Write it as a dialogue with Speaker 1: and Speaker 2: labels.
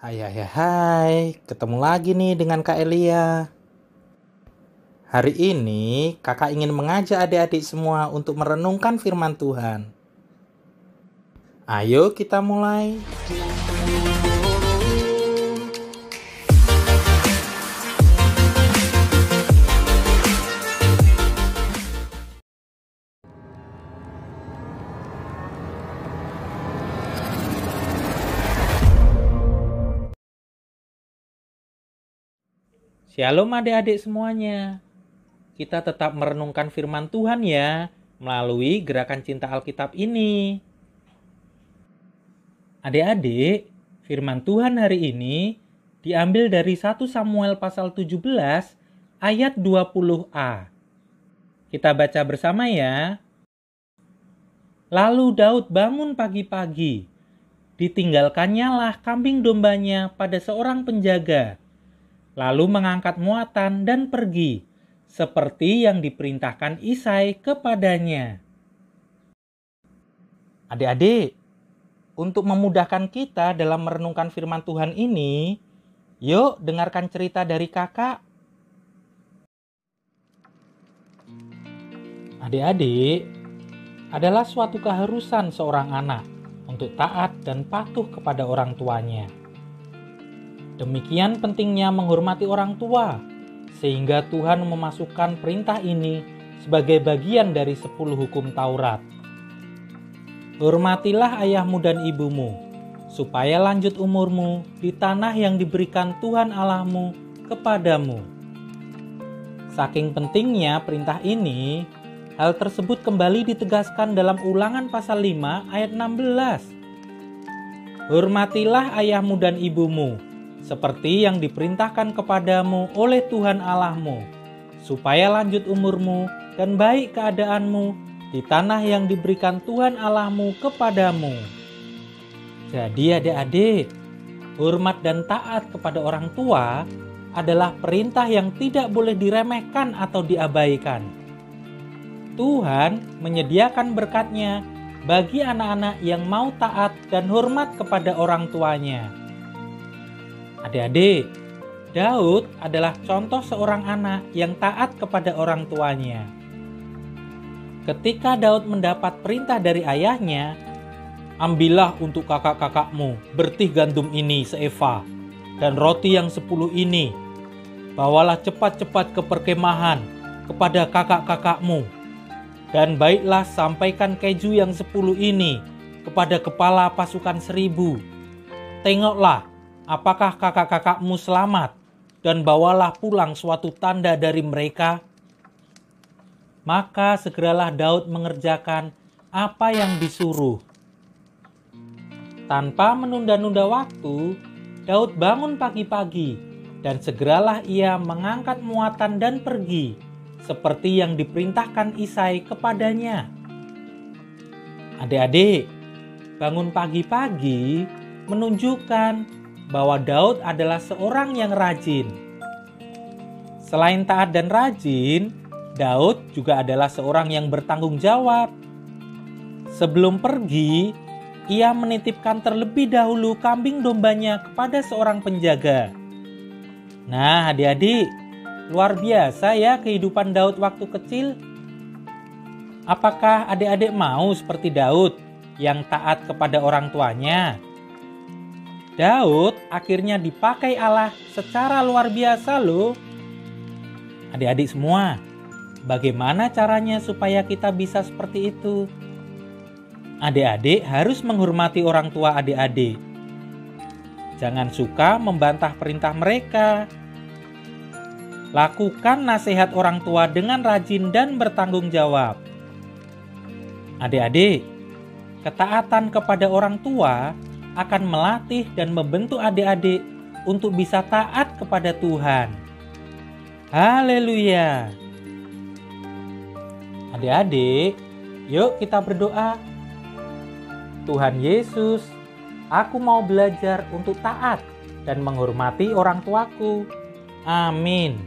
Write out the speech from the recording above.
Speaker 1: Hai hai hai hai, ketemu lagi nih dengan Kak Elia. Hari ini kakak ingin mengajak adik-adik semua untuk merenungkan firman Tuhan. Ayo kita mulai. Shalom adik-adik semuanya. Kita tetap merenungkan firman Tuhan ya, melalui gerakan cinta Alkitab ini. Adik-adik, firman Tuhan hari ini diambil dari 1 Samuel pasal 17 ayat 20a. Kita baca bersama ya. Lalu Daud bangun pagi-pagi. Ditinggalkannya lah kambing dombanya pada seorang penjaga. Lalu mengangkat muatan dan pergi, seperti yang diperintahkan Isai kepadanya. Adik-adik, untuk memudahkan kita dalam merenungkan firman Tuhan ini, yuk dengarkan cerita dari kakak. Adik-adik, adalah suatu keharusan seorang anak untuk taat dan patuh kepada orang tuanya. Demikian pentingnya menghormati orang tua, sehingga Tuhan memasukkan perintah ini sebagai bagian dari 10 hukum Taurat. Hormatilah ayahmu dan ibumu, supaya lanjut umurmu di tanah yang diberikan Tuhan Allahmu kepadamu. Saking pentingnya perintah ini, hal tersebut kembali ditegaskan dalam Ulangan pasal 5 ayat 16. Hormatilah ayahmu dan ibumu, seperti yang diperintahkan kepadamu oleh Tuhan Allahmu, supaya lanjut umurmu dan baik keadaanmu di tanah yang diberikan Tuhan Allahmu kepadamu. Jadi adik-adik, hormat dan taat kepada orang tua adalah perintah yang tidak boleh diremehkan atau diabaikan. Tuhan menyediakan berkat-Nya bagi anak-anak yang mau taat dan hormat kepada orang tuanya. Adik-adik, Daud adalah contoh seorang anak yang taat kepada orang tuanya. Ketika Daud mendapat perintah dari ayahnya, ambillah untuk kakak-kakakmu bertih gandum ini seeva, dan roti yang 10 ini. Bawalah cepat-cepat ke perkemahan kepada kakak-kakakmu, dan baiklah sampaikan keju yang 10 ini kepada kepala pasukan 1000. Tengoklah, apakah kakak-kakakmu selamat, dan bawalah pulang suatu tanda dari mereka. Maka segeralah Daud mengerjakan apa yang disuruh. Tanpa menunda-nunda waktu, Daud bangun pagi-pagi, dan segeralah ia mengangkat muatan dan pergi, seperti yang diperintahkan Isai kepadanya. Adik-adik, bangun pagi-pagi menunjukkan bahwa Daud adalah seorang yang rajin. Selain taat dan rajin, Daud juga adalah seorang yang bertanggung jawab. Sebelum pergi, ia menitipkan terlebih dahulu kambing dombanya kepada seorang penjaga. Nah, adik-adik, luar biasa ya kehidupan Daud waktu kecil. Apakah adik-adik mau seperti Daud yang taat kepada orang tuanya? Daud akhirnya dipakai Allah secara luar biasa loh. Adik-adik semua, bagaimana caranya supaya kita bisa seperti itu? Adik-adik harus menghormati orang tua adik-adik. Jangan suka membantah perintah mereka. Lakukan nasihat orang tua dengan rajin dan bertanggung jawab. Adik-adik, ketaatan kepada orang tua akan melatih dan membentuk adik-adik untuk bisa taat kepada Tuhan. Haleluya! Adik-adik, yuk kita berdoa. Tuhan Yesus, aku mau belajar untuk taat dan menghormati orang tuaku. Amin.